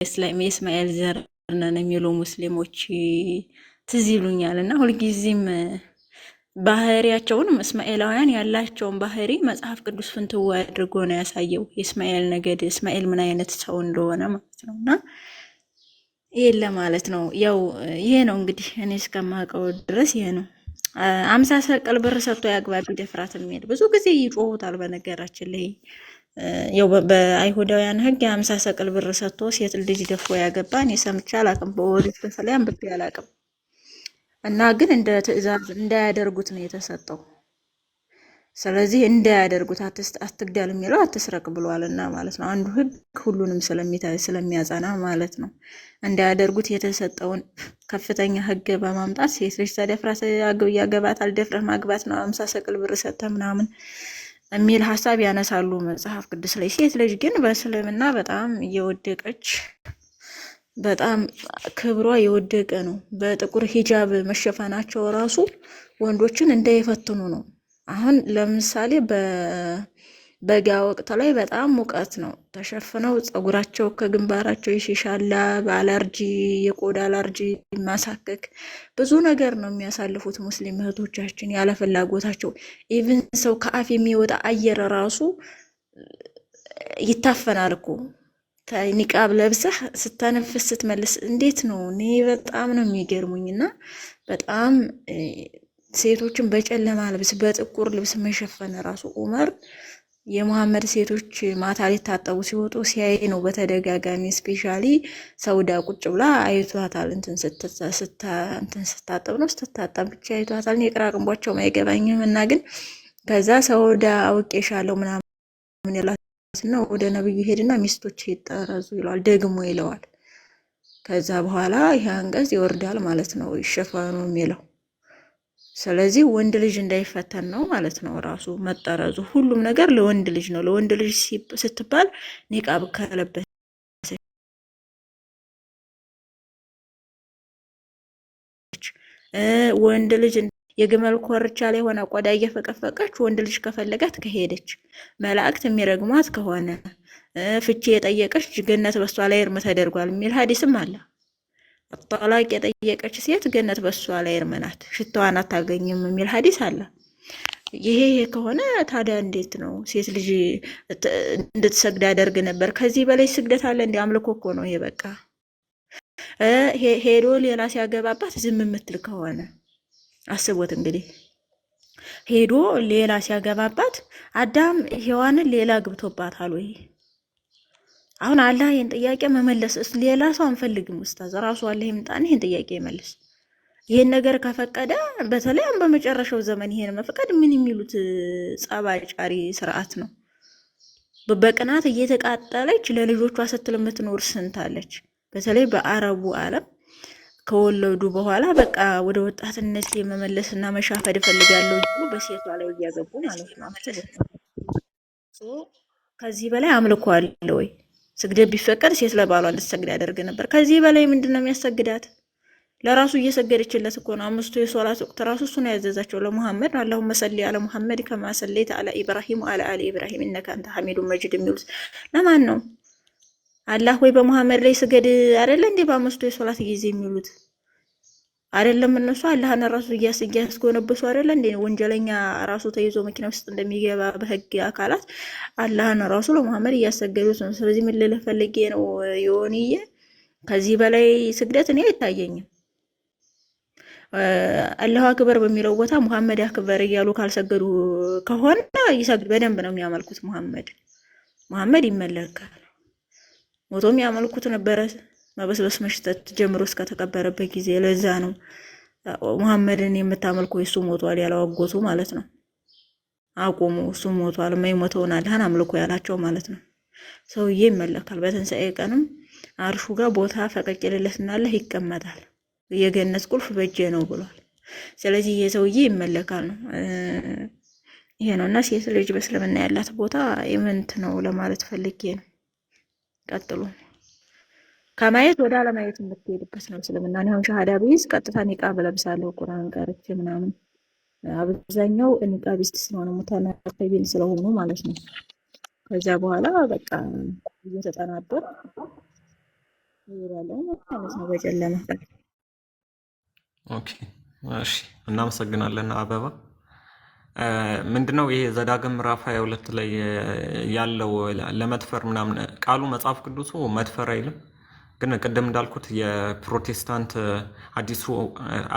የእስማኤል ዘር ነን የሚሉ ሙስሊሞች ትዝ ይሉኛል እና ሁልጊዜም ባህሪያቸውን እስማኤላውያን ያላቸውን ባህሪ መጽሐፍ ቅዱስ ፍንትው አድርጎ ነው ያሳየው። የእስማኤል ነገድ እስማኤል ምን አይነት ሰው እንደሆነ ማለት ነው። እና ይሄን ለማለት ነው። ያው ይሄ ነው እንግዲህ እኔ እስከማውቀው ድረስ ይሄ ነው። 50 ሰቅል ብር ሰጥቶ ያግባ ቢደፍራት የሚሄድ ብዙ ጊዜ ይጮሁታል። በነገራችን ላይ ያው በአይሁዳውያን ሕግ የ50 ሰቅል ብር ሰጥቶ ሴት ልጅ ደፍሮ ያገባ እኔ ሰምቼ አላውቅም። በኦሪት በተለይ አንብቤ አላውቅም። እና ግን እንደ ትዕዛዝ እንዳያደርጉት ነው የተሰጠው። ስለዚህ እንዳያደርጉት አትግደል የሚለው አትስረቅ ብሏልና ማለት ነው። አንዱ ሕግ ሁሉንም ስለሚያጸና ማለት ነው። እንዳያደርጉት የተሰጠውን ከፍተኛ ሕግ በማምጣት ሴት ልጅ ተደፍራ ያገባታል፣ ደፍረህ ማግባት ነው 50 ሰቅል ብር ሰጥተህ ምናምን የሚል ሀሳብ ያነሳሉ መጽሐፍ ቅዱስ ላይ። ሴት ልጅ ግን በእስልምና በጣም እየወደቀች በጣም ክብሯ የወደቀ ነው። በጥቁር ሂጃብ መሸፈናቸው ራሱ ወንዶችን እንዳይፈትኑ ነው። አሁን ለምሳሌ በበጋ ወቅት ላይ በጣም ሙቀት ነው። ተሸፍነው ፀጉራቸው ከግንባራቸው ይሽሻላ፣ በአለርጂ የቆዳ አለርጂ ማሳከክ ብዙ ነገር ነው የሚያሳልፉት ሙስሊም እህቶቻችን ያለ ፍላጎታቸው። ኢቭን ሰው ከአፍ የሚወጣ አየር ራሱ ይታፈናል እኮ ኒቃብ ለብሰህ ስተነፍስ ስትመልስ እንዴት ነው? እኔ በጣም ነው የሚገርሙኝ። እና በጣም ሴቶችን በጨለማ ልብስ በጥቁር ልብስ መሸፈን ራሱ ዑመር የመሐመድ ሴቶች ማታ ሊታጠቡ ሲወጡ ሲያይ ነው በተደጋጋሚ። ስፔሻሊ ሰውዳ ቁጭ ብላ አይቷታል። እንትን ስታጠብ ነው ስትታጠብ ብቻ አይቷታል። እኔ ቅራቅንቧቸው አይገባኝም። እና ግን ከዛ ሰውዳ አውቄሻለሁ ምናምን ይላል ነው ወደ ነብዩ ሄድና ሚስቶች ይጠረዙ ይለዋል፣ ደግሞ ይለዋል። ከዛ በኋላ ይሄ አንቀጽ ይወርዳል ማለት ነው፣ ይሸፈኑ የሚለው። ስለዚህ ወንድ ልጅ እንዳይፈተን ነው ማለት ነው። ራሱ መጠረዙ ሁሉም ነገር ለወንድ ልጅ ነው። ለወንድ ልጅ ስትባል ኒቃብ ከለበሰች ወንድ ልጅ የግመል ኮርቻ ላይ ሆነ ቆዳ እየፈቀፈቀች ወንድ ልጅ ከፈለጋት ከሄደች መላእክት የሚረግሟት ከሆነ ፍቺ የጠየቀች ገነት በሷ ላይ እርም ተደርጓል የሚል ሐዲስም አለ። ጠላቅ የጠየቀች ሴት ገነት በሷ ላይ እርም ናት፣ ሽታዋን አታገኝም የሚል ሐዲስ አለ። ይሄ ከሆነ ታዲያ እንዴት ነው ሴት ልጅ እንድትሰግድ ያደርግ ነበር? ከዚህ በላይ ስግደት አለ? እንዲ አምልኮ እኮ ነው ይሄ። በቃ ሄዶ ሌላ ሲያገባባት ዝም የምትል ከሆነ አስቦት እንግዲህ ሄዶ ሌላ ሲያገባባት አዳም ሔዋንን ሌላ ግብቶባታል ወይ? አሁን አላህ ይህን ጥያቄ መመለስ ሌላ ሰው አንፈልግም። ኡስታዝ ራሱ አላህ ይምጣን ይህን ጥያቄ ይመልስ። ይህን ነገር ከፈቀደ በተለይም በመጨረሻው ዘመን ይሄን መፍቀድ ምን የሚሉት ጸባጫሪ ስርዓት ነው? በቅናት እየተቃጠለች ለልጆቿ ስትል የምትኖር ስንት አለች? በተለይ በአረቡ ዓለም ከወለዱ በኋላ በቃ ወደ ወጣትነት የመመለስና መሻፈድ እፈልጋለሁ ይሉ በሴቷ ላይ እያገቡ ማለት ነው። ከዚህ በላይ አምልኮ አለ ወይ? ስግደት ቢፈቀድ ሴት ለባሏ እንድትሰግድ ያደርግ ነበር። ከዚህ በላይ ምንድን ነው የሚያሰግዳት? ለራሱ እየሰገደችለት እኮ ነው። 5 የሶላት ወቅት ራሱ እሱ ነው ያዘዛቸው ለሙሐመድ። አላሁመ ሰሊ አለ ሙሐመድ ከማ ሰለይተ አለ ኢብራሂም ወአለ አሊ ኢብራሂም ኢነከ አንተ ሐሚዱን መጂድ የሚሉት ለማን ነው? አላህ ወይ በሙሐመድ ላይ ስገድ አይደለ እንዴ? በ5 የሶላት ጊዜ የሚሉት አይደለም እነሱ አላህን ራሱ እያስጎነበሱ አይደለ እንዴ? ወንጀለኛ ራሱ ተይዞ መኪና ውስጥ እንደሚገባ በህግ አካላት አላህን ራሱ ለሙሐመድ እያሰገዱት ነው። ስለዚህ ምን ልልህ ፈልጌ ነው የሆንዬ ከዚህ በላይ ስግደት እኔ አይታየኝም። አላሁ አክበር በሚለው ቦታ ሙሐመድ አክበር እያሉ ካልሰገዱ ከሆነ ይሰግድ በደንብ ነው የሚያመልኩት። ሙሐመድ ይመለካል። ሞቶም ያመልኩት ነበረ መበስበስ መሽተት ጀምሮ እስከተቀበረበት ጊዜ። ለዛ ነው ሙሐመድን የምታመልኩ እሱ ሞቷል ያለው አጎቱ ማለት ነው። አቁሙ እሱ ሞቷል፣ የማይሞተውን አላህን አምልኮ ያላቸው ማለት ነው። ሰውዬ ይመለካል። በትንሣኤ ቀንም አርሹ ጋር ቦታ ፈቀቅ የሌለትና አላህ ይቀመጣል። የገነት ቁልፍ በእጄ ነው ብሏል። ስለዚህ የሰውዬ ይመለካል ነው ይሄ ነው። እና ሴት ልጅ በእስልምና ያላት ቦታ ኢምንት ነው ለማለት ፈልጌ ነው። ቀጥሉ። ከማየት ወደ አለማየት የምትሄድበት ነው እስልምና። አሁን ሻሃዳ ቢይዝ ቀጥታ ኒቃብ ለብሳለሁ ቁርአን ቀርቼ ምናምን። አብዛኛው ኒቃቢስት ስለሆነ ሙተነቂቢን ስለሆኑ ማለት ነው። ከዛ በኋላ በቃ እየተጠናበር ይውላል ማለት ነው በጨለማ። ኦኬ እሺ፣ እናመሰግናለን አበባ። ምንድነው ይሄ ዘዳግም ምዕራፍ 22 ላይ ያለው ለመድፈር ምናምን ቃሉ መጽሐፍ ቅዱሱ መድፈር አይልም። ግን ቅድም እንዳልኩት የፕሮቴስታንት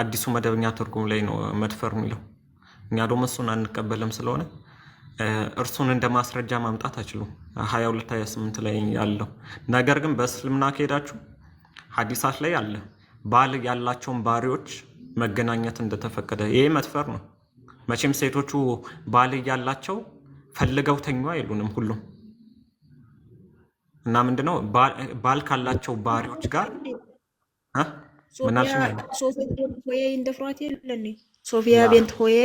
አዲሱ መደበኛ ትርጉም ላይ ነው መድፈር የሚለው። እኛ ደግሞ እሱን አንቀበልም ስለሆነ እርሱን እንደ ማስረጃ ማምጣት አይችሉም 22 28 ላይ ያለው ነገር። ግን በእስልምና ከሄዳችሁ ሐዲሳት ላይ አለ ባል ያላቸውን ባሪዎች መገናኘት እንደተፈቀደ። ይሄ መድፈር ነው። መቼም ሴቶቹ ባል ያላቸው ፈልገው ተኙ አይሉንም ሁሉም። እና ምንድነው ባል ካላቸው ባሪዎች ጋር ሶፊያ ቤንት ሆዬ እንደፍሯት የለን ሶፊያ ቤንት ሆዬ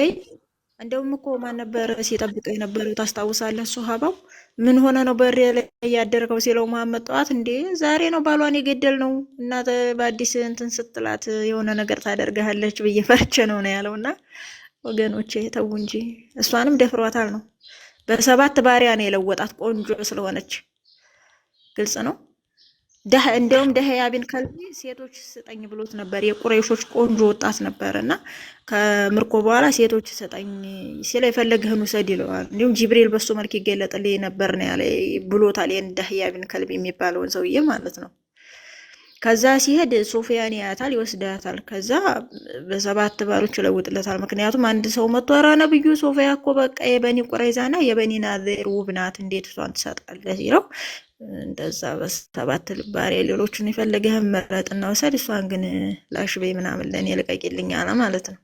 እንደውም እኮ ማን ነበር ሲጠብቀው የነበረው ታስታውሳለህ? ሶሃባው ምን ሆነ ነው በር ላይ ያደረገው ሲለው መሐመድ ጠዋት እንዴ ዛሬ ነው ባሏን የገደል ነው እና በአዲስ እንትን ስትላት የሆነ ነገር ታደርግሃለች ብዬ ፈርቼ ነው ያለው። እና ወገኖቼ ተው እንጂ እሷንም ደፍሯታል ነው። በሰባት ባሪያ ነው የለወጣት ቆንጆ ስለሆነች ግልጽ ነው። እንደውም ደህያ ቢን ከልቢ ሴቶች ስጠኝ ብሎት ነበር። የቁረይሾች ቆንጆ ወጣት ነበር እና ከምርኮ በኋላ ሴቶች ስጠኝ ሲለ የፈለግህን ውሰድ ይለዋል። እንዲሁም ጅብሪል በሱ መልክ ይገለጥልኝ ነበር ነው ያለ ብሎታል። ይህን ደህያ ቢን ከልቢ የሚባለውን ሰውዬ ማለት ነው። ከዛ ሲሄድ ሶፊያን ያያታል፣ ይወስዳታል። ከዛ በሰባት ባሮች ይለውጥለታል። ምክንያቱም አንድ ሰው መጥቶ ኧረ ነብዩ ሶፊያ እኮ በቃ የበኒ ቁረይዛና የበኒ ናዚር ውብ ናት፣ እንዴት እሷን ትሰጣለህ ይለው። እንደዛ በሰባት ባሪያ ሌሎችን የፈለገህን መረጥና ውሰድ፣ እሷን ግን ላሽበይ ምናምን ለእኔ ልቀቂልኝ አለ ማለት ነው።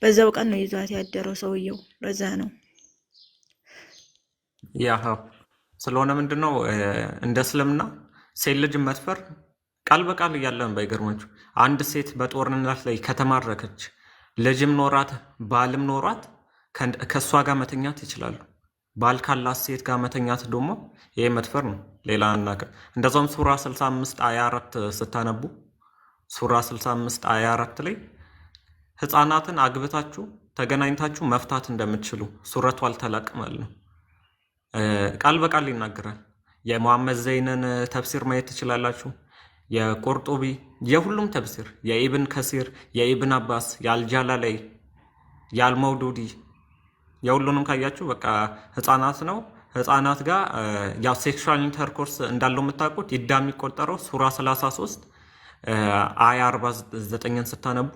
በዛው ቀን ነው ይዟት ያደረው ሰውየው። ለዛ ነው ያ ስለሆነ ምንድነው እንደ እስልምና ሴት ልጅ መድፈር ቃል በቃል እያለን ባይገርማችሁ አንድ ሴት በጦርነት ላይ ከተማረከች ልጅም ኖራት ባልም ኖራት ከእሷ ጋር መተኛት ይችላሉ። ባል ካላት ሴት ጋር መተኛት ደግሞ ይሄ መድፈር ነው። ሌላ አናውቅም። እንደዛውም ሱራ 65 አያ 4 ስታነቡ ሱራ 65 አያ 4 ላይ ህፃናትን አግብታችሁ ተገናኝታችሁ መፍታት እንደምትችሉ ሱረቱ አልተላቅ ማለት ነው ቃል በቃል ይናገራል። የሙሐመድ ዘይንን ተፍሲር ማየት ትችላላችሁ። የቁርጡቢ የሁሉም ተፍሲር የኢብን ከሲር የኢብን አባስ የአልጃላላይ የአልመውዱዲ የሁሉንም ካያችሁ በቃ ህፃናት ነው። ህፃናት ጋር ያው ሴክሹዋል ኢንተርኮርስ እንዳለው የምታውቁት ይዳ የሚቆጠረው ሱራ 33 አያ 49ን ስታነቡ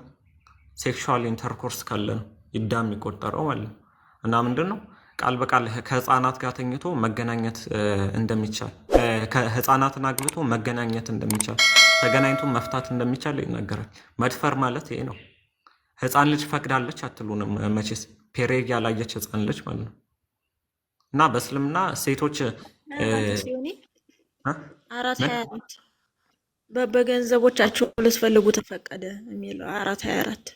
ሴክሹዋል ኢንተርኮርስ ካለ ነው ይዳ የሚቆጠረው ማለት ነው። እና ምንድን ነው ቃል በቃል ከህፃናት ጋር ተኝቶ መገናኘት እንደሚቻል ከህፃናትን አግብቶ መገናኘት እንደሚቻል ተገናኝቶ መፍታት እንደሚቻል ይናገራል። መድፈር ማለት ይሄ ነው። ህፃን ልጅ ፈቅዳለች አትሉንም መቼስ ፔሬግ ያላየች ህፃን ልጅ ማለት ነው። እና በእስልምና ሴቶች 424 በገንዘቦቻቸው ልትፈልጉ ተፈቀደ የሚለው 424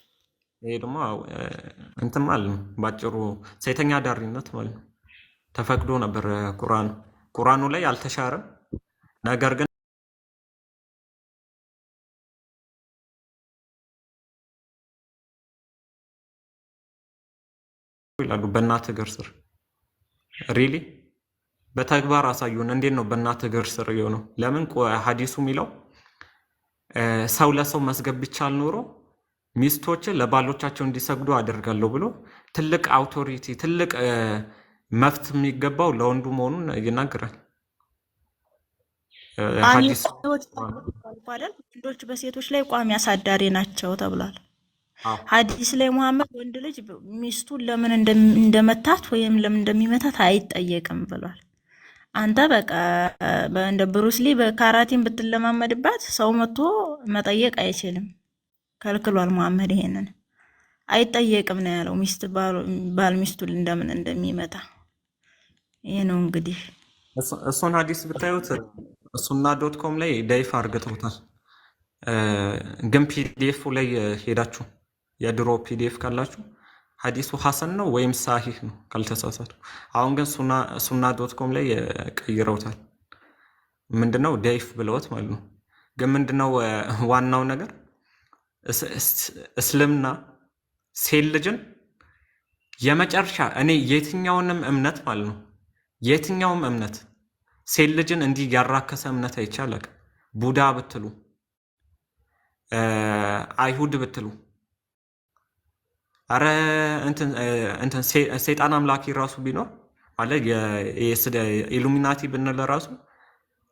ይሄ ደግሞ እንትን ማለት ነው። ባጭሩ ሴተኛ ዳሪነት ማለት ነው። ተፈቅዶ ነበር ቁርአኑ ላይ አልተሻረም። ነገር ግን ይላሉ በእናት እግር ስር ሪሊ በተግባር አሳዩን። እንዴት ነው በእናት እግር ስር የሆነው? ለምን ሐዲሱ የሚለው ሰው ለሰው መስገድ ቢቻል ኖሮ ሚስቶች ለባሎቻቸው እንዲሰግዱ አደርጋለሁ ብሎ ትልቅ አውቶሪቲ ትልቅ መፍት የሚገባው ለወንዱ መሆኑን ይናገራል። ወንዶች በሴቶች ላይ ቋሚ አሳዳሪ ናቸው ተብሏል። ሐዲስ ላይ ሙሐመድ ወንድ ልጅ ሚስቱን ለምን እንደመታት ወይም ለምን እንደሚመታት አይጠየቅም ብሏል። አንተ በቃ እንደ ብሩስሊ በካራቲን ብትለማመድባት ሰው መጥቶ መጠየቅ አይችልም፣ ከልክሏል ሙሐመድ። ይሄንን አይጠየቅም ነው ያለው። ባል ሚስቱን እንደምን እንደሚመታ ይሄ ነው እንግዲህ። እሱን ሐዲስ ብታዩት እሱና .com ላይ ዳይፍ አርግተውታል። ግን ፒዲኤፍ ላይ ሄዳችሁ የድሮ ፒዲኤፍ ካላችሁ ሐዲሱ ሐሰን ነው ወይም ሳሂህ ነው ካልተሳሳቱ። አሁን ግን ሱና .com ላይ ቀይረውታል። ምንድነው ዳይፍ ብለውት ማለት ነው። ግን ምንድነው ዋናው ነገር እስልምና ሴት ልጅን የመጨረሻ እኔ የትኛውንም እምነት ማለት ነው የትኛውም እምነት ሴት ልጅን እንዲህ ያራከሰ እምነት አይቻልም። ቡዳ ብትሉ አይሁድ ብትሉ አረ እንትን ሰይጣን አምላኪ ራሱ ቢኖር ማለት ኢሉሚናቲ ብንል ራሱ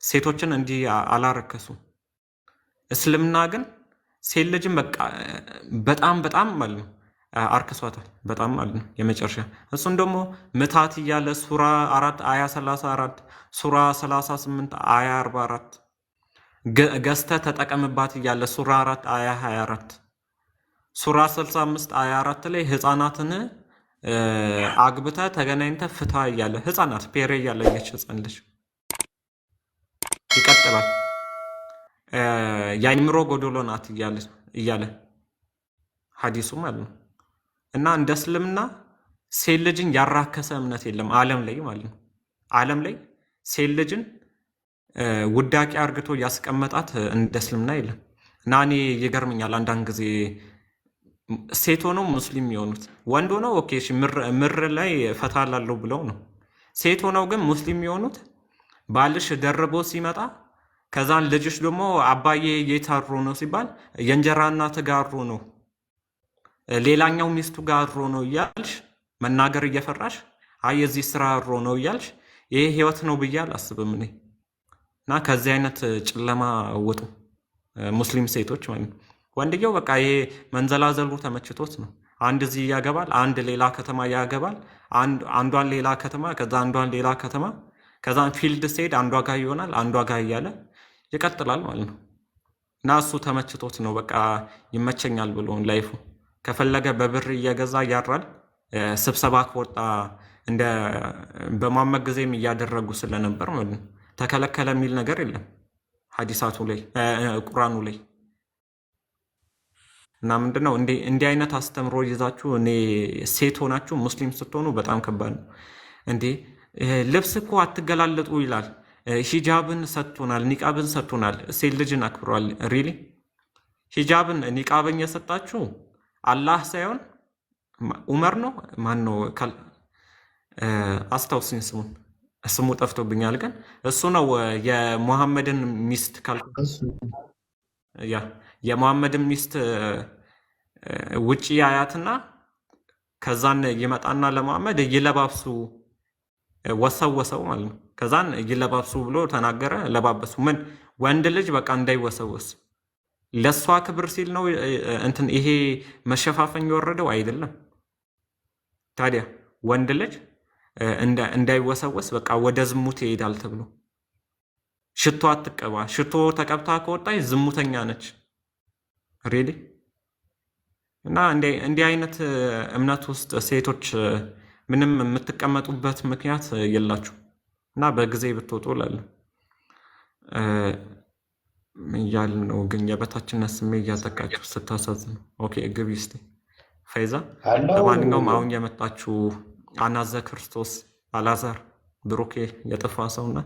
ሴቶችን እንዲህ አላረከሱም። እስልምና ግን ሴት ልጅን በቃ በጣም በጣም ማለት ነው አርክሷታል። በጣም ማለት ነው የመጨረሻ። እሱን ደግሞ ምታት እያለ ሱራ 4 አያ 34 ሱራ 38 አያ 44 ገዝተ ተጠቀምባት እያለ ሱራ 4 አያ 24 ሱራ 65 አያ 4 ላይ ህፃናትን አግብተ ተገናኝተ ፍታ እያለ ህፃናት ፔሬ እያለየች ህፃን ልጅ ይቀጥላል። የአይምሮ ጎዶሎ ናት እያለ ሀዲሱ ማለት ነው። እና እንደ እስልምና ሴት ልጅን ያራከሰ እምነት የለም ዓለም ላይ ማለት ነው። ዓለም ላይ ሴት ልጅን ውዳቂ አርግቶ ያስቀመጣት እንደ እስልምና የለም። እና እኔ ይገርምኛል አንዳንድ ጊዜ ሴት ሆነው ሙስሊም የሆኑት ወንድ ሆነው ኦኬ ምር ላይ ፈታ ላለው ብለው ነው። ሴት ሆነው ግን ሙስሊም የሆኑት ባልሽ ደርቦ ሲመጣ ከዛን ልጅሽ ደግሞ አባዬ የታሮ ነው ሲባል የእንጀራ እናት ጋሮ ነው ሌላኛው ሚስቱ ጋሮ ነው እያልሽ መናገር እየፈራሽ አይ የዚህ ስራ ሮ ነው እያልሽ ይሄ ህይወት ነው ብዬ አላስብም እኔ። እና ከዚህ አይነት ጨለማ ወጡ ሙስሊም ሴቶች ማለት ነው። ወንድየው በቃ ይሄ መንዘላዘሉ ተመችቶት ነው። አንድ እዚህ ያገባል፣ አንድ ሌላ ከተማ ያገባል፣ አንዷን ሌላ ከተማ፣ ከዛ አንዷን ሌላ ከተማ፣ ከዛን ፊልድ ስቴድ አንዷ ጋር ይሆናል፣ አንዷ ጋር እያለ ይቀጥላል ማለት ነው። እና እሱ ተመችቶት ነው በቃ ይመቸኛል ብሎ ላይፉ ከፈለገ በብር እየገዛ ያራል። ስብሰባ ከወጣ እንደ በማመት ጊዜም እያደረጉ ስለነበር ማለት ነው። ተከለከለ የሚል ነገር የለም ሐዲሳቱ ላይ ቁርአኑ ላይ። እና ምንድነው እንዲህ አይነት አስተምሮ ይዛችሁ እኔ ሴት ሆናችሁ ሙስሊም ስትሆኑ በጣም ከባድ ነው እንዴ። ልብስ እኮ አትገላለጡ ይላል። ሂጃብን ሰጥቶናል፣ ኒቃብን ሰጥቶናል፣ ሴት ልጅን አክብሯል። ሪሊ ሂጃብን ኒቃብን የሰጣችሁ አላህ ሳይሆን ዑመር ነው ማን ነው? አስታውስኝ ስሙ ጠፍቶብኛል፣ ግን እሱ ነው የሙሐመድን ሚስት የሙሐመድን ሚስት ውጭ ያያትና ከዛን ይመጣና ለሙሐመድ ይለባብሱ ወሰወሰው ማለት ነው። ከዛን ይለባብሱ ብሎ ተናገረ፣ ለባበሱ። ምን ወንድ ልጅ በቃ እንዳይወሰወስ ለሷ ክብር ሲል ነው እንትን ይሄ መሸፋፈኝ የወረደው አይደለም። ታዲያ ወንድ ልጅ እንዳይወሰወስ በቃ ወደ ዝሙት ይሄዳል ተብሎ ሽቶ አትቀባ፣ ሽቶ ተቀብታ ከወጣች ዝሙተኛ ነች። ሬዲ እና እንዲህ አይነት እምነት ውስጥ ሴቶች ምንም የምትቀመጡበት ምክንያት የላችሁ እና በጊዜ ብትወጡ እላለሁ እያል ነው። ግን የበታችነት ስሜት እያጠቃችሁ ስታሳዝኑ። ኦኬ ግቢ እስኪ ፈይዛ። ለማንኛውም አሁን የመጣችሁ አናዘ ክርስቶስ፣ አላዛር፣ ብሩኬ የጥፋ ሰውና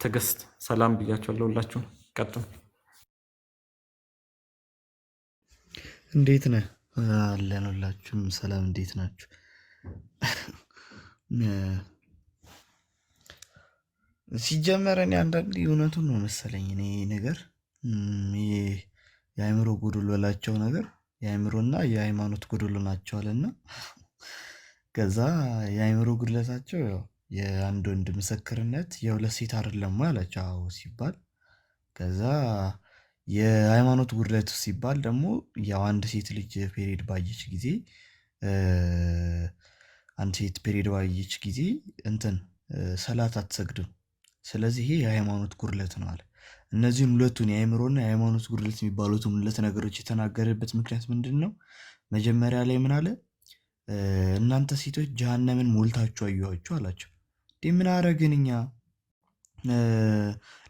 ትዕግስት ሰላም ብያቸዋለሁ። ሁላችሁም ቀጥሉ። እንዴት ነህ? አለን። ሁላችሁም ሰላም፣ እንዴት ናችሁ? ሲጀመር እኔ አንዳንዴ እውነቱን ነው መሰለኝ እኔ ነገር የአእምሮ ጎዶሎ ላቸው ነገር የአእምሮና የሃይማኖት ጎዶሎ ናቸው አለና ከዛ የአእምሮ ጉድለታቸው ያው የአንድ ወንድ ምስክርነት የሁለት ሴት አይደለም አላቸው። አዎ ሲባል ከዛ የሃይማኖት ጉድለቱ ሲባል ደግሞ ያው አንድ ሴት ልጅ ፔሪድ ባየች ጊዜ አንድ ሴት ፔሪድ ባየች ጊዜ እንትን ሰላት አትሰግድም። ስለዚህ ይሄ የሃይማኖት ጉድለት ነው አለ። እነዚህን ሁለቱን የአእምሮና የሃይማኖት ጉድለት የሚባሉትን ሁለት ነገሮች የተናገረበት ምክንያት ምንድን ነው? መጀመሪያ ላይ ምን አለ? እናንተ ሴቶች ጀሃነምን ሞልታችሁ አየኋችሁ አላቸው። ምን አረግን እኛ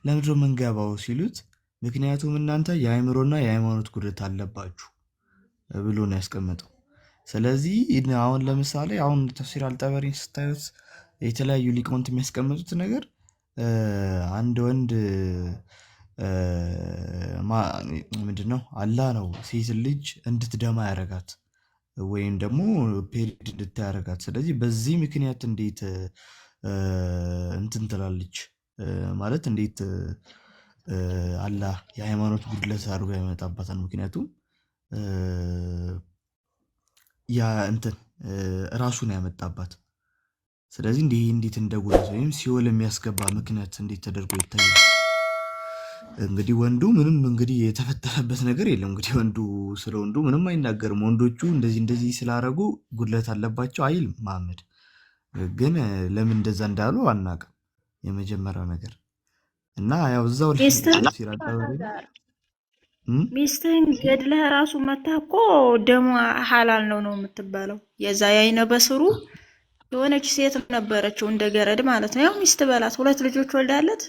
ለምድሮ መንገባው ሲሉት ምክንያቱም እናንተ የአእምሮና የሃይማኖት ጉድለት አለባችሁ ብሎ ነው ያስቀመጠው። ስለዚህ አሁን ለምሳሌ አሁን ተፍሲር አልጠበሪን ስታዩት የተለያዩ ሊቃውንት የሚያስቀምጡት ነገር አንድ ወንድ ምንድን ነው አላህ ነው ሴት ልጅ እንድትደማ ያረጋት ወይም ደግሞ ፔሪድ እንድታያረጋት። ስለዚህ በዚህ ምክንያት እንዴት እንትን ትላለች ማለት እንዴት አላህ የሃይማኖት ጉድለት አድርጎ ያመጣባታል። ምክንያቱም ያ እንትን ራሱን ያመጣባት። ስለዚህ እንዴት እንደ ጉዳት ወይም ሲኦል የሚያስገባ ምክንያት እንዴት ተደርጎ ይታያል? እንግዲህ ወንዱ ምንም እንግዲህ የተፈጠረበት ነገር የለም። እንግዲህ ወንዱ ስለ ወንዱ ምንም አይናገርም። ወንዶቹ እንደዚህ ስላረጉ ጉድለት አለባቸው አይልም መሐመድ። ግን ለምን እንደዛ እንዳሉ አናውቅም። የመጀመሪያው ነገር እና ያው እዛው ላይ ሚስትህን ገድለህ ራሱ መታ እኮ ደሞ ሐላል ነው የምትባለው። የዛ ያይነ በስሩ የሆነች ሴት ነበረችው እንደ ገረድ ማለት ነው። ያው ሚስት በላት 2 ልጆች ወልዳለት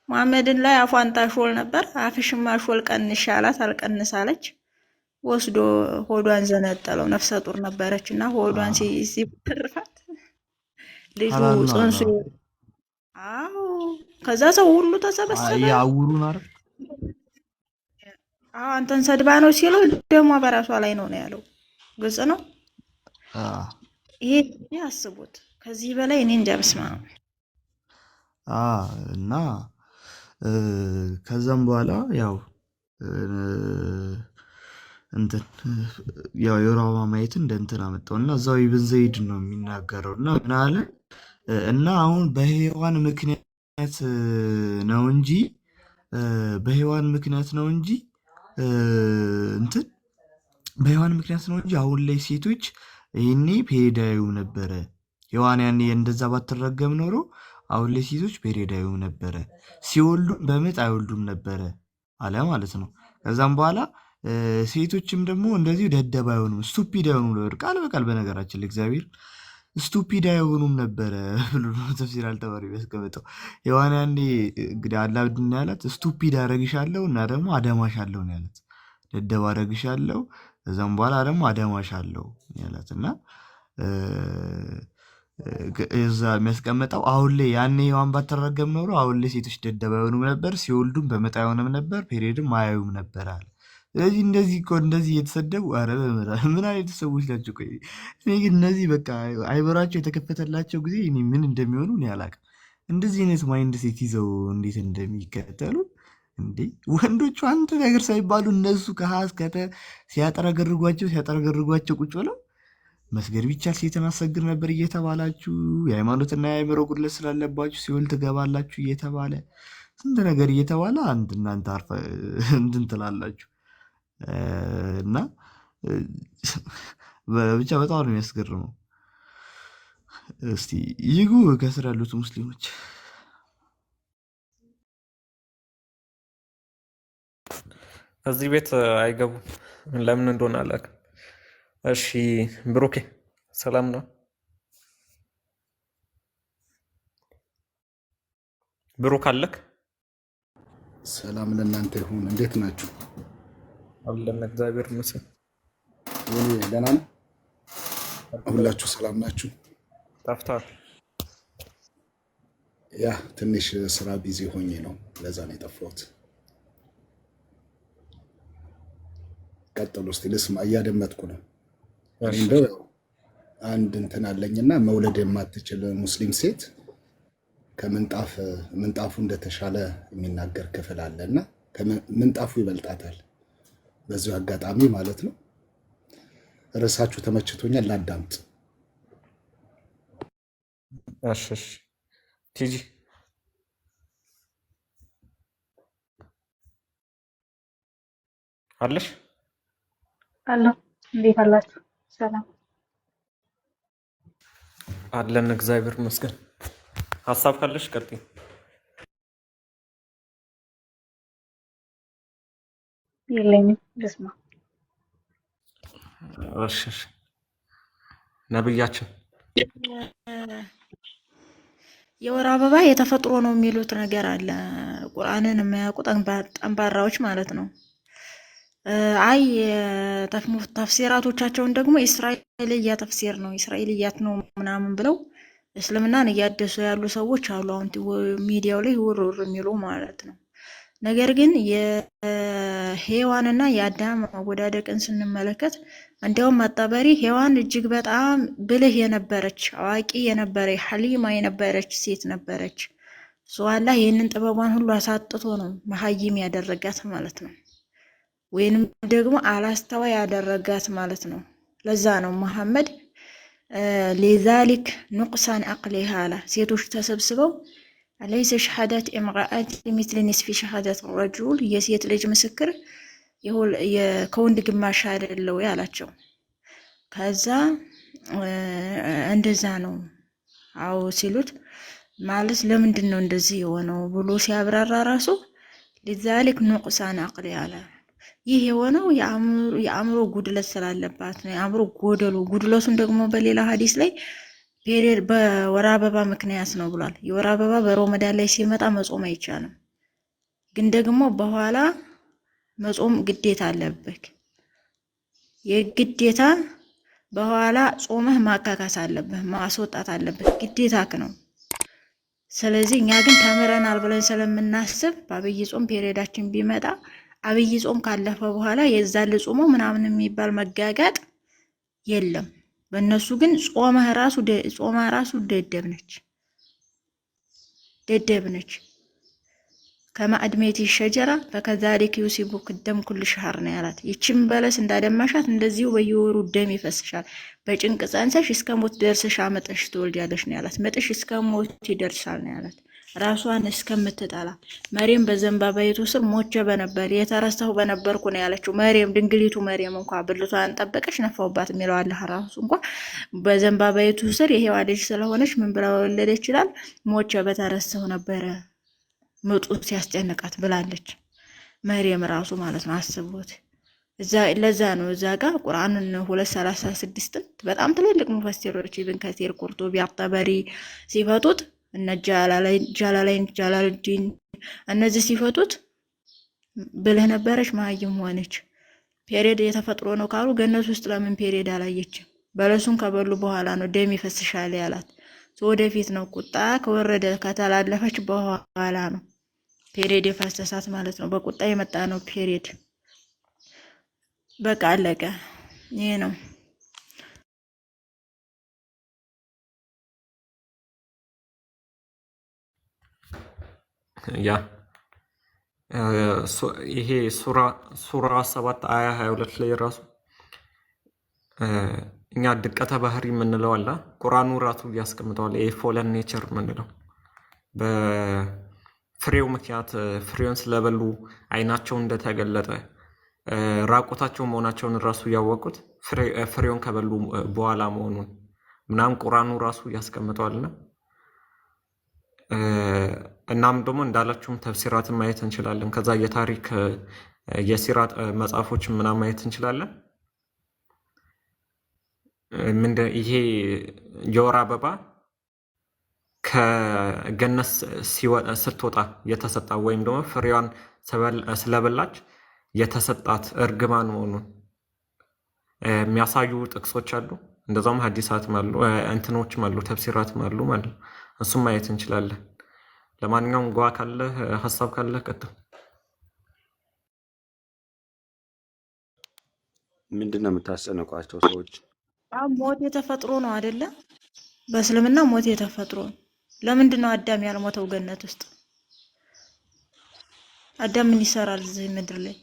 መሐመድን ላይ አፏን ታሾል ነበር። አፍሽማ ሾል ቀንሽ አላት። አልቀንሳለች። ወስዶ ሆዷን ዘነጠለው። ነፍሰ ጡር ነበረች እና ሆዷን ሲበርፋት ልጁ ጽንሱ አዎ። ከዛ ሰው ሁሉ ተሰበሰበ። ያውሩን አይደል? አንተን ሰድባ ነው ሲለው ደሞ በራሷ ላይ ነው ያለው። ግልጽ ነው። ይሄ ያስቡት። ከዚህ በላይ እኔ እንጃ። በስማ እና ከዛም በኋላ ያው እንትን ያው የወር አበባ ማየት እንደ እንትን አመጣው እና እዛው ኢብን ዘይድ ነው የሚናገረው እና ምን አለ እና አሁን በሔዋን ምክንያት ነው እንጂ እንትን በሔዋን ምክንያት ነው እንጂ አሁን ላይ ሴቶች ይሄኔ ፔሪድ አያዩም ነበረ። ሔዋን ያኔ እንደዛ ባትረገም ኖሮ አሁን ላይ ሴቶች ፔሪድ አያዩም ነበረ፣ ሲወልዱም በምጥ አይወልዱም ነበረ አለ ማለት ነው። ከዛም በኋላ ሴቶችም ደግሞ እንደዚሁ ደደብ አይሆኑም፣ ስቱፒድ አይሆኑም ነበር። ቃል በቃል በነገራችን ለእግዚአብሔር ስቱፒድ አይሆኑም ነበረ ብሎ ተፍሲር አልተባሪ ያስቀመጠው። ሔዋን ያኔ እንግዲህ አላህ ምንድን ነው ያላት? ስቱፒድ አረግሻለሁ እና ደግሞ አደማሻለሁ ነው ያላት። ደደብ አረግሻለሁ ከዛም በኋላ ደግሞ አደማሻለሁ ያላት እና እዛ የሚያስቀምጠው አሁን ላይ ያኔ ሔዋን ባትረገም ኖሮ አሁን ላይ ሴቶች ደደብ አይሆኑም ነበር፣ ሲወልዱም በምጥ አይሆንም ነበር፣ ፔሪድም አያዩም ነበር አለ። ስለዚህ እንደዚህ እየተሰደቡ ኧረ ምን አይነት ሰዎች ናቸው? ቆይ እኔ ግን እነዚህ በቃ አይበራቸው የተከፈተላቸው ጊዜ እኔ ምን እንደሚሆኑ እኔ አላውቅም። እንደዚህ አይነት ማይንድ ሴት ይዘው እንዴት እንደሚከተሉ እንዴ! ወንዶቹ አንድ ነገር ሳይባሉ እነሱ ከሀ እስከ ተ ሲያጠረገርጓቸው ቁጭ ብለው መስገድ ቢቻል ሴትን አሰግድ ነበር እየተባላችሁ የሃይማኖትና የአእምሮ ጉድለት ስላለባችሁ ሲኦል ትገባላችሁ እየተባለ ስንት ነገር እየተባለ አንድ እናንተ አርፈ እንትን ትላላችሁ እና ብቻ በጣም ነው የሚያስገርመው። እስቲ ይጉ ከስር ያሉት ሙስሊሞች እዚህ ቤት አይገቡም። ለምን እንደሆነ አላውቅም። እሺ ብሩኬ ሰላም ነው? ብሩክ አለክ? ሰላም ለእናንተ ይሁን። እንዴት ናችሁ? አለን እግዚአብሔር ይመስገን። እኔ ደህና ነኝ። ሁላችሁ ሰላም ናችሁ? ጠፍተዋል። ያ ትንሽ ስራ ቢዚ ሆኜ ነው፣ ለዛ ነው የጠፋሁት። ቀጥሉ እስቲ ልስማ፣ እያደመጥኩ ነው። እንደው አንድ እንትን አለኝና መውለድ የማትችል ሙስሊም ሴት ከምንጣፉ እንደተሻለ የሚናገር ክፍል አለና ምንጣፉ ይበልጣታል። በዚሁ አጋጣሚ ማለት ነው። ርዕሳችሁ ተመችቶኛል፣ ላዳምጥ። እሺ ቲጂ አለሽ? አሎ፣ እንዴት አላችሁ? ሰላም አለን እግዚአብሔር ይመስገን። ሀሳብ ካለሽ ቀጥይ። የለኝም፣ ልስማ። እሺ ነብያችን የወር አበባ የተፈጥሮ ነው የሚሉት ነገር አለ። ቁርአንን የማያውቁ ጠንባራዎች ማለት ነው። አይ ተፍሲራቶቻቸውን ደግሞ እስራኤልያ ተፍሲር ነው እስራኤልያት ነው ምናምን ብለው እስልምናን እያደሱ ያሉ ሰዎች አሉ። አሁን ሚዲያው ላይ ውርውር የሚሉ ማለት ነው። ነገር ግን የሔዋንና የአዳም አወዳደቅን ስንመለከት እንዲያውም አጣበሪ ሔዋን እጅግ በጣም ብልህ የነበረች አዋቂ የነበረች ሐሊማ የነበረች ሴት ነበረች። ሷላ ይህንን ጥበቧን ሁሉ አሳጥቶ ነው መሀይም ያደረጋት ማለት ነው። ወይንም ደግሞ አላስተዋይ ያደረጋት ማለት ነው። ለዛ ነው መሐመድ ሊዛሊክ ኑቅሳን አቅሊሃ አለ። ሴቶች ተሰብስበው አለይሰ ሸሃዳት እምራአት ሚስል ኒስፊ ሸሃዳት ረጁል የሴት ልጅ ምስክር ከወንድ ግማሽ አይደለው ያላቸው። ከዛ እንደዛ ነው አው ሲሉት ማለት ለምንድን ነው እንደዚህ የሆነው ብሎ ሲያብራራ ራሱ ሊዛሊክ ኑቅሳን አቅሊ አለ። ይህ የሆነው የአእምሮ ጉድለት ስላለባት ነው። የአእምሮ ጉድለቱን ደግሞ በሌላ ሐዲስ ላይ ፔሪየድ በወር አበባ ምክንያት ነው ብሏል። የወር አበባ በረመዳን ላይ ሲመጣ መጾም አይቻልም፣ ግን ደግሞ በኋላ መጾም ግዴታ አለበት። የግዴታ በኋላ ጾመህ ማካካስ አለብህ፣ ማስወጣት አለብህ፣ ግዴታክ ነው። ስለዚህ እኛ ግን ተምረናል ብለን ስለምናስብ በአብይ ጾም ፔሪየዳችን ቢመጣ አብይ ጾም ካለፈ በኋላ የዛን ልጾሞ ምናምን የሚባል መጋጋጥ የለም። በእነሱ ግን ጾማ ራሱ ደደብ ነች። ከማዕድሜት ሸጀራ ፈከዛሊክ ዩሲቡክ ደም ኩል ሸህር ነው ያላት። ይችም በለስ እንዳደማሻት እንደዚሁ በየወሩ ደም ይፈስሻል። በጭንቅ ጸንሰሽ እስከ ሞት ደርሰሽ አመጠሽ ትወልጃለሽ ነው ያላት። መጥሽ እስከ ሞት ይደርሳል ነው ያላት። ራሷን እስከምትጠላ መሪም በዘንባባይቱ ስር ሞቼ በነበር የተረሳሁ በነበርኩ ነው ያለችው። መሪም ድንግሊቱ መሪም እንኳን ብልቷን ጠበቀች ነፋውባት የሚለው አላህ ራሱ እንኳን በዘንባባይቱ ስር የሄዋ ልጅ ስለሆነች ምን ብላ ወለደች ይችላል? ሞቼ በተረሳሁ ነበረ ምጡ ሲያስጨንቃት ብላለች። መሪም ራሱ ማለት ነው። አስቡት። ለዛ ነው እዛ ጋር ቁርአንን 236 በጣም ትልልቅ ሙፈሲሮች ኢብን ከሲር፣ ቁርጡቢ፣ አጠበሪ ሲፈቱት እነ ጃላሉዲን እነዚህ ሲፈቱት ብልህ ነበረች መሀይም ሆነች። ፔሪየድ የተፈጥሮ ነው ካሉ ገነት ውስጥ ለምን ፔሪየድ አላየችም? በለሱን ከበሉ በኋላ ነው ደም ይፈስሻል ያላት። ወደፊት ነው ቁጣ ከወረደ ከተላለፈች በኋላ ነው ፔሪየድ የፈሰሳት ማለት ነው። በቁጣ የመጣ ነው ፔሪየድ። በቃ አለቀ። ይሄ ነው። ያ ይሄ ሱራ 7 አያ 22 ላይ ራሱ እኛ ድቀተ ባህሪ የምንለው አለ። ቁርአኑ ራሱ ያስቀምጠዋል። ይሄ ፎለን ኔቸር የምንለው በፍሬው ምክንያት ፍሬውን ስለበሉ አይናቸው እንደተገለጠ ራቁታቸው መሆናቸውን ራሱ ያወቁት ፍሬውን ከበሉ በኋላ መሆኑን ምናምን ቁርአኑ ራሱ ያስቀምጠዋልና እናም ደግሞ እንዳላችሁም ተፍሲራትን ማየት እንችላለን። ከዛ የታሪክ የሲራት መጽሐፎችን ምናምን ማየት እንችላለን። ይሄ የወር አበባ ከገነት ስትወጣ የተሰጣ ወይም ደግሞ ፍሬዋን ስለበላች የተሰጣት እርግማን መሆኑን የሚያሳዩ ጥቅሶች አሉ። እንደዛም ሀዲሳትም አሉ፣ እንትኖችም አሉ፣ ተፍሲራትም አሉ ማለት ነው። እሱም ማየት እንችላለን። ለማንኛውም ጓ ካለ ሀሳብ ካለ ቀጥል። ምንድን ነው የምታስጨንቋቸው ሰዎች? ሞት የተፈጥሮ ነው አይደለ? በእስልምና ሞት የተፈጥሮ ነው። ለምንድን ነው አዳም ያልሞተው ገነት ውስጥ? አዳም ምን ይሰራል እዚህ ምድር ላይ?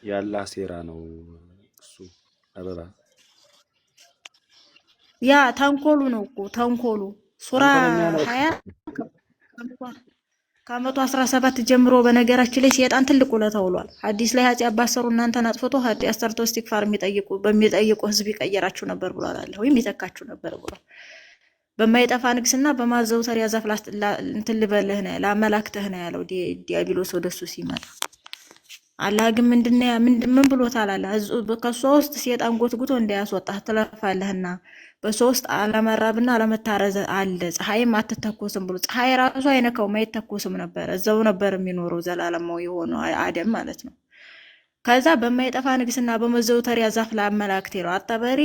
ያላ ሴራ ነው እሱ። አበባ ያ ተንኮሉ ነው እኮ ተንኮሉ። ሱራ 20 ከ117 ጀምሮ በነገራችን ላይ ሰይጣን ትልቅ ውለታ ውሏል። ሐዲስ ላይ ኃጢአት ባሰሩ እናንተን አጥፍቶ ኃጢአት ሰርተው ኢስቲግፋር በሚጠይቁ ህዝብ ይቀየራችሁ ነበር ብሏል አለ። ወይም ይተካችሁ ነበር ብሏል። በማይጠፋ ንግስና በማዘውተሪያ ዛፍ እንትን ልበልህ ነው ላመላክተህ ነው ያለው ዲያብሎስ ወደሱ ሲመጣ። አላህ ግን ምን ብሎታል? አለ ከሷ ውስጥ ሰይጣን ጎትጉቶ እንዳያስወጣህ ትለፋለህና በሶስት አለመራብና አለመታረዝ አለ። ፀሐይም አትተኮስም ብሎ ፀሐይ ራሱ አይነካውም አይተኮስም ነበር። እዛው ነበር የሚኖረው ዘላለማዊ የሆነው አደም ማለት ነው። ከዛ በማይጠፋ ንግስና በመዘውተሪያ ዛፍ ላመላክቴ ነው አጠበሪ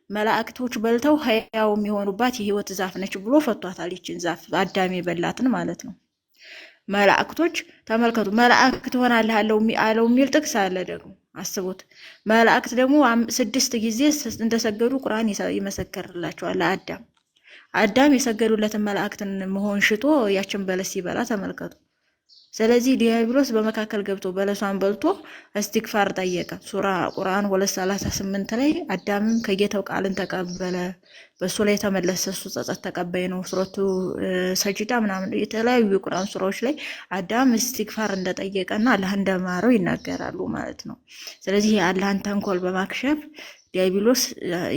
መላእክቶች በልተው ህያው የሚሆኑባት የህይወት ዛፍ ነች ብሎ ፈቷታል። ይችን ዛፍ አዳም የበላትን ማለት ነው። መላእክቶች ተመልከቱ፣ መላእክት ሆናለህ አለው የሚል ጥቅስ አለ። ደግሞ አስቡት፣ መላእክት ደግሞ 6 ጊዜ እንደሰገዱ ቁርአን ይመሰክርላቸዋል ለአዳም። አዳም የሰገዱለትን መላእክትን መሆን ሽቶ ያችን በለስ ሲበላ ተመልከቱ። ስለዚህ ዲያብሎስ በመካከል ገብቶ በለሷን በልቶ እስትግፋር ጠየቀ። ሱራ ቁርአን 238 ላይ አዳምም ከጌታው ቃልን ተቀበለ፣ በሱ ላይ ተመለሰ፣ እሱ ጸጸት ተቀባይ ነው። ሱረቱ ሰጅዳ ምናምን የተለያዩ የቁርአን ሱራዎች ላይ አዳም እስትግፋር እንደጠየቀና አላህ እንደማረው ይናገራሉ ማለት ነው። ስለዚህ የአላህን ተንኮል በማክሸፍ ዲያብሎስ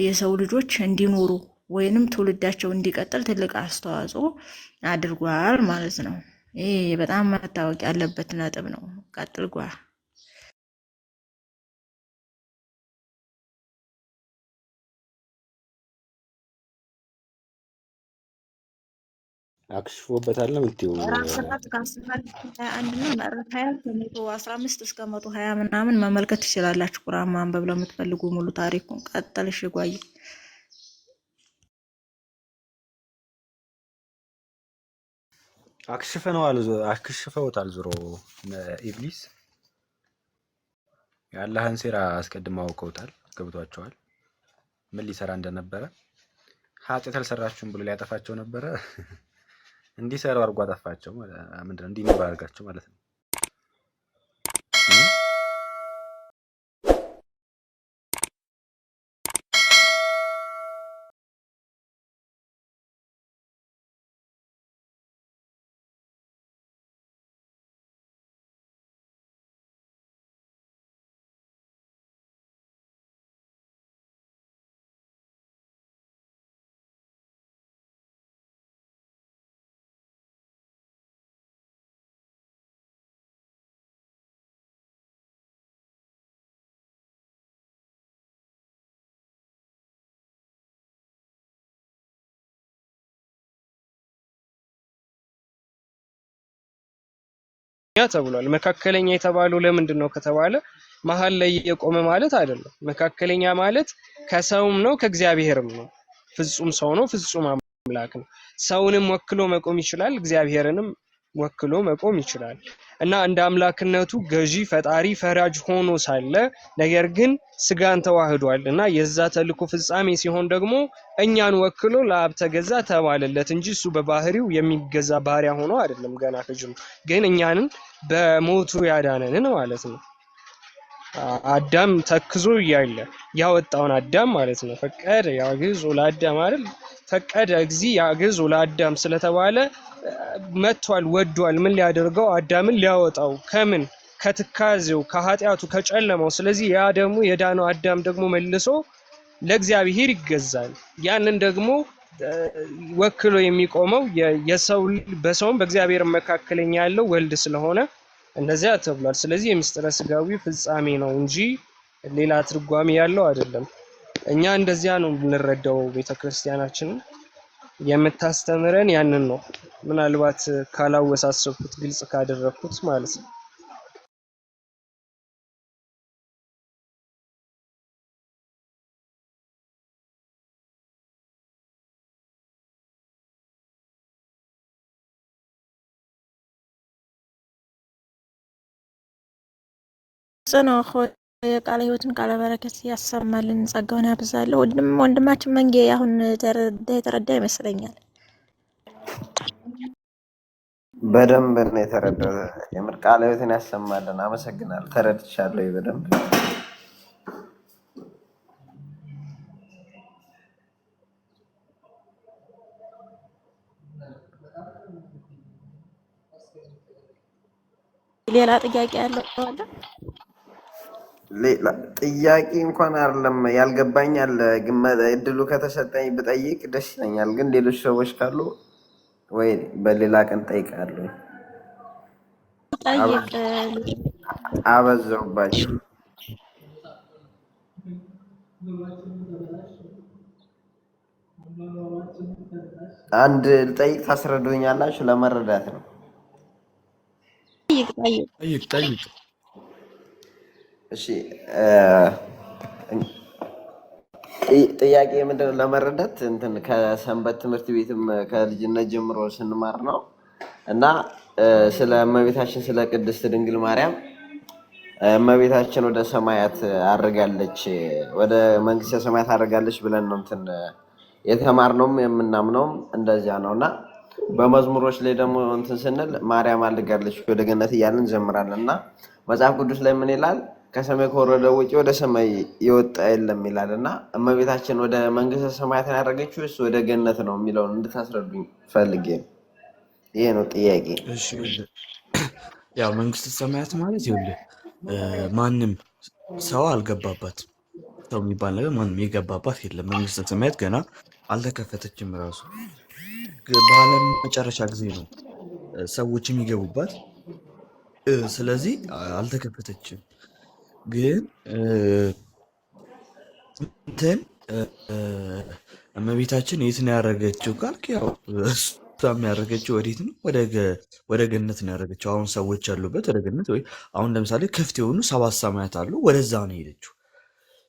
የሰው ልጆች እንዲኖሩ ወይንም ትውልዳቸው እንዲቀጥል ትልቅ አስተዋጽኦ አድርጓል ማለት ነው። ይሄ በጣም መታወቅ ያለበት ነጥብ ነው። ቀጥል ጓ አክሽፎበታል ነው የምትይው? ምዕራፍ 7 ከ11 እና ምዕራፍ 20 ከ115 እስከ 120 ምናምን መመልከት ትችላላችሁ። ቁርአን ማንበብ ለምትፈልጉ ሙሉ ታሪኩን። ቀጥል እሺ ጓዬ። አክሽፈውታል ዞሮ ኢብሊስ የአላህን ሴራ አስቀድመው አውቀውታል፣ ገብቷቸዋል ምን ሊሰራ እንደነበረ። ኃጢአት አልሰራችሁም ብሎ ሊያጠፋቸው ነበረ። እንዲሰሩ አድርጎ አጠፋቸው። ምንድነው እንዲኖር አድርጋቸው ማለት ነው። ተብሏል። መካከለኛ የተባለው ለምንድን ነው ከተባለ መሀል ላይ የቆመ ማለት አይደለም። መካከለኛ ማለት ከሰውም ነው ከእግዚአብሔርም ነው። ፍጹም ሰው ነው፣ ፍጹም አምላክ ነው። ሰውንም ወክሎ መቆም ይችላል፣ እግዚአብሔርንም ወክሎ መቆም ይችላል እና እንደ አምላክነቱ ገዢ፣ ፈጣሪ፣ ፈራጅ ሆኖ ሳለ ነገር ግን ስጋን ተዋህዷል እና የዛ ተልእኮ ፍጻሜ ሲሆን ደግሞ እኛን ወክሎ ለአብ ተገዛ ተባለለት እንጂ እሱ በባህሪው የሚገዛ ባሪያ ሆኖ አይደለም። ገና ከጅምሩ ግን እኛንን በሞቱ ያዳነንን ማለት ነው። አዳም ተክዞ እያለ ያወጣውን አዳም ማለት ነው። ፈቀደ ያግዞ ለአዳም አይደል? ፈቀደ እግዚ ያግዞ ለአዳም ስለተባለ መጥቷል፣ ወዷል። ምን ሊያደርገው? አዳምን ሊያወጣው ከምን? ከትካዜው፣ ከኃጢአቱ፣ ከጨለማው። ስለዚህ ያ ደግሞ የዳነው አዳም ደግሞ መልሶ ለእግዚአብሔር ይገዛል። ያንን ደግሞ ወክሎ የሚቆመው የሰው በሰውም በእግዚአብሔር መካከለኛ ያለው ወልድ ስለሆነ እንደዚያ ተብሏል። ስለዚህ የምስጢረ ስጋዊ ፍጻሜ ነው እንጂ ሌላ ትርጓሜ ያለው አይደለም። እኛ እንደዚያ ነው የምንረዳው። ቤተክርስቲያናችን የምታስተምረን ያንን ነው። ምናልባት ካላወሳሰብኩት ግልጽ ካደረኩት ማለት ነው። ጽነው የቃለ ሕይወትን ቃለ በረከት ያሰማልን፣ ጸጋውን ያብዛልን። ወንድማችን መንጌ አሁን የተረዳ ይመስለኛል። በደንብ ነው የተረዳው። የምር ቃለ ሕይወትን ያሰማልን። አመሰግናለሁ። ተረድቻለሁ በደንብ። ሌላ ጥያቄ ያለው አለ? ሌላ ጥያቄ እንኳን አይደለም ያልገባኝ አለ፣ ግን እድሉ ከተሰጠኝ ብጠይቅ ደስ ይለኛል። ግን ሌሎች ሰዎች ካሉ ወይ በሌላ ቀን ጠይቃለሁ። ጠይቅ። አበዛውባችሁ። አንድ ልጠይቅ ታስረዱኛላችሁ? ለመረዳት ነው። ጠይቅ። እሺ ጥያቄ ምንድነው? ለመረዳት እንትን ከሰንበት ትምህርት ቤትም ከልጅነት ጀምሮ ስንማር ነው እና ስለ እመቤታችን ስለ ቅድስት ድንግል ማርያም እመቤታችን ወደ ሰማያት አርጋለች፣ ወደ መንግስተ ሰማያት አርጋለች ብለን ነው እንትን የተማርነውም የምናምነውም እንደዚያ ነውና በመዝሙሮች ላይ ደግሞ እንትን ስንል ማርያም አልጋለች ወደ ገነት እያልን እንዘምራለን እና መጽሐፍ ቅዱስ ላይ ምን ይላል? ከሰማይ ከወረደ ውጪ ወደ ሰማይ የወጣ የለም ይላል እና እመቤታችን ወደ መንግስተ ሰማያትን ያደረገችው እሱ ወደ ገነት ነው የሚለውን እንድታስረዱኝ ፈልጌ ነው። ይሄ ነው ጥያቄ። እሺ ያው መንግስተ ሰማያት ማለት ይኸውልህ ማንም ሰው አልገባባትም። ሰው የሚባል ነገር ማንም የገባባት የለም። መንግስተ ሰማያት ገና አልተከፈተችም። ራሱ በዓለም መጨረሻ ጊዜ ነው ሰዎች የሚገቡባት። ስለዚህ አልተከፈተችም። ግን እንትን እመቤታችን የት ነው ያደረገችው ካልክ፣ ያው እሷም ያደረገችው ወዴት ነው? ወደ ገነት ነው ያደረገችው። አሁን ሰዎች ያሉበት ወደ ገነት፣ ወይ አሁን ለምሳሌ ክፍት የሆኑ 7 ሰማያት አሉ፣ ወደዛ ነው የሄደችው።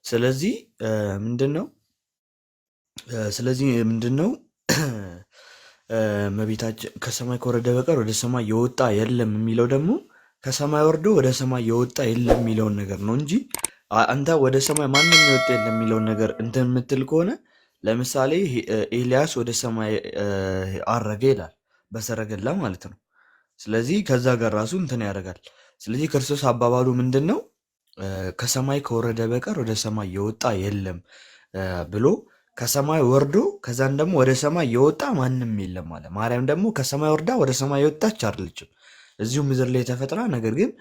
ስለዚህ ምንድን ነው እመቤታችን ከሰማይ ከወረደ በቀር ወደ ሰማይ የወጣ የለም የሚለው ደግሞ ከሰማይ ወርዶ ወደ ሰማይ የወጣ የለም የሚለውን ነገር ነው እንጂ አንተ ወደ ሰማይ ማንም የወጣ የለም የሚለውን ነገር እንትን የምትል ከሆነ ለምሳሌ ኤልያስ ወደ ሰማይ አረገ ይላል፣ በሰረገላ ማለት ነው። ስለዚህ ከዛ ጋር ራሱ እንትን ያደርጋል። ስለዚህ ክርስቶስ አባባሉ ምንድን ነው? ከሰማይ ከወረደ በቀር ወደ ሰማይ የወጣ የለም ብሎ ከሰማይ ወርዶ ከዛን ደግሞ ወደ ሰማይ የወጣ ማንም የለም አለ። ማርያም ደግሞ ከሰማይ ወርዳ ወደ ሰማይ የወጣች አይደለችም፣ እዚሁ ምድር ላይ ተፈጥራ፣ ነገር ግን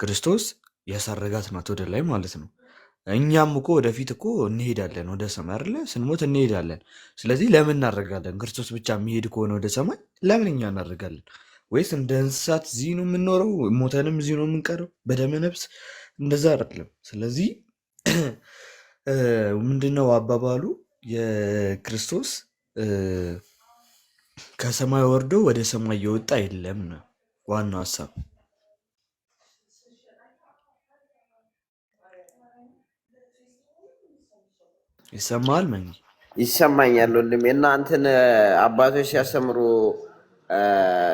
ክርስቶስ ያሳረጋት ናት ወደ ላይ ማለት ነው። እኛም እኮ ወደፊት እኮ እንሄዳለን ወደ ሰማይ አይደለ? ስንሞት እንሄዳለን። ስለዚህ ለምን እናደርጋለን? ክርስቶስ ብቻ የሚሄድ ከሆነ ወደ ሰማይ ለምን እኛ እናደርጋለን? ወይስ እንደ እንስሳት እዚህ ነው የምንኖረው? ሞተንም እዚህ ነው የምንቀረው በደመ ነፍስ? እንደዛ አይደለም። ስለዚህ ምንድነው አባባሉ? የክርስቶስ ከሰማይ ወርዶ ወደ ሰማይ የወጣ የለም ነው ዋናው ሀሳብ። ይሰማል? መኝ ይሰማኛል ወንድሜ። እና እንትን አባቶች ሲያስተምሩ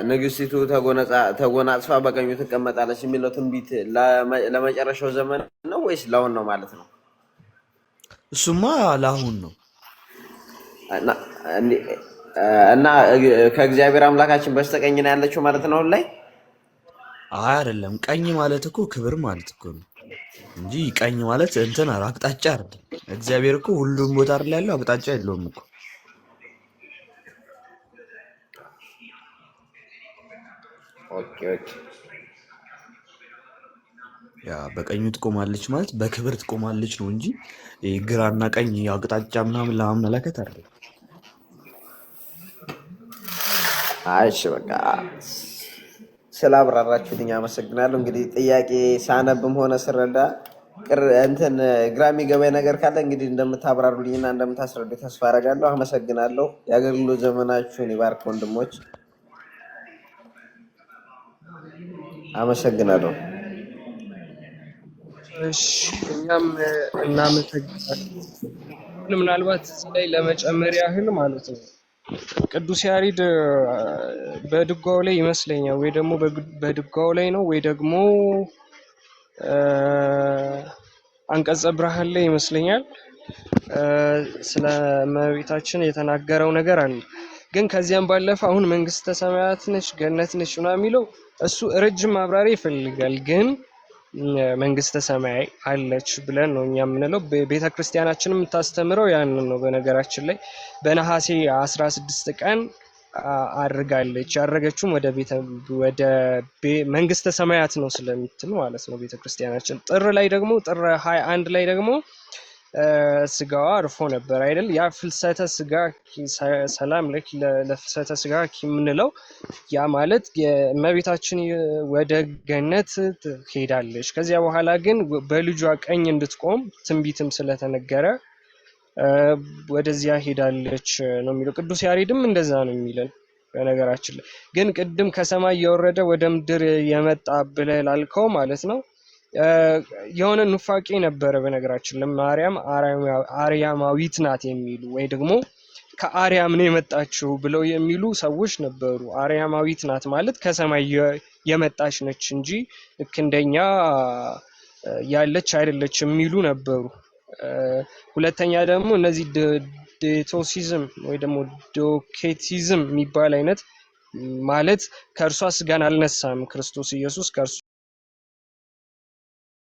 ንግስቲቱ ተጎናጽፋ በቀኙ ትቀመጣለች የሚለው ትንቢት ለመጨረሻው ዘመን ነው ወይስ ለአሁን ነው ማለት ነው? እሱማ ለአሁን ነው። እና ከእግዚአብሔር አምላካችን በስተቀኝ ነው ያለችው ማለት ነው ላይ? አይ አይደለም። ቀኝ ማለት እኮ ክብር ማለት እኮ ነው እንጂ ቀኝ ማለት እንትን አቅጣጫ አይደለም። እግዚአብሔር እኮ ሁሉም ቦታ አይደል ያለው? አቅጣጫ የለውም እኮ። ኦኬ ኦኬ። ያ በቀኙ ትቆማለች ማለት በክብር ትቆማለች ነው እንጂ ግራና ቀኝ አቅጣጫ ምናምን ለማመላከት አይደለም። እሺ በቃ ስላብራራችሁልኝ አመሰግናለሁ። እንግዲህ ጥያቄ ሳነብም ሆነ ስረዳ እንትን ግራ የሚገባኝ ነገር ካለ እንግዲህ እንደምታብራሩልኝና እንደምታስረዱ ተስፋ አደርጋለሁ። አመሰግናለሁ። የአገልግሎት ዘመናችሁን ይባርክ ወንድሞች። አመሰግናለሁ። እሺ እኛም እናመሰግናለን። ምናልባት እዚህ ላይ ለመጨመር ያህል ማለት ነው ቅዱስ ያሬድ በድጓው ላይ ይመስለኛል ወይ ደግሞ በድጓው ላይ ነው ወይ ደግሞ አንቀጸ ብርሃን ላይ ይመስለኛል ስለ እመቤታችን የተናገረው ነገር አለ። ግን ከዚያም ባለፈ አሁን መንግስተ ሰማያት ነች ገነት ነች ምናምን የሚለው እሱ ረጅም ማብራሪያ ይፈልጋል። ግን መንግስተ ሰማይ አለች ብለን ነው እኛ የምንለው። ቤተ ክርስቲያናችን የምታስተምረው ያንን ነው። በነገራችን ላይ በነሐሴ 16 ቀን አድርጋለች። ያደረገችውም ወደ መንግስተ ሰማያት ነው ስለምትል ማለት ነው ቤተ ክርስቲያናችን። ጥር 21 ላይ ደግሞ ስጋዋ አርፎ ነበር አይደል? ያ ፍልሰተ ስጋ ሰላም ለኪ ለፍልሰተ ስጋ የምንለው ያ ማለት የእመቤታችን ወደ ገነት ሄዳለች። ከዚያ በኋላ ግን በልጇ ቀኝ እንድትቆም ትንቢትም ስለተነገረ ወደዚያ ሄዳለች ነው የሚለው። ቅዱስ ያሬድም እንደዛ ነው የሚለን። በነገራችን ላይ ግን ቅድም ከሰማይ የወረደ ወደ ምድር የመጣ ብለህ ላልከው ማለት ነው የሆነ ኑፋቄ ነበረ። በነገራችን ለማርያም አርያማዊት ናት የሚሉ ወይ ደግሞ ከአርያም ነው የመጣችው ብለው የሚሉ ሰዎች ነበሩ። አርያማዊት ናት ማለት ከሰማይ የመጣች ነች እንጂ ልክ እንደኛ ያለች አይደለች የሚሉ ነበሩ። ሁለተኛ ደግሞ እነዚህ ዴቶሲዝም ወይ ደግሞ ዶኬቲዝም የሚባል አይነት ማለት ከእርሷ ስጋን አልነሳም ክርስቶስ ኢየሱስ ከእርሷ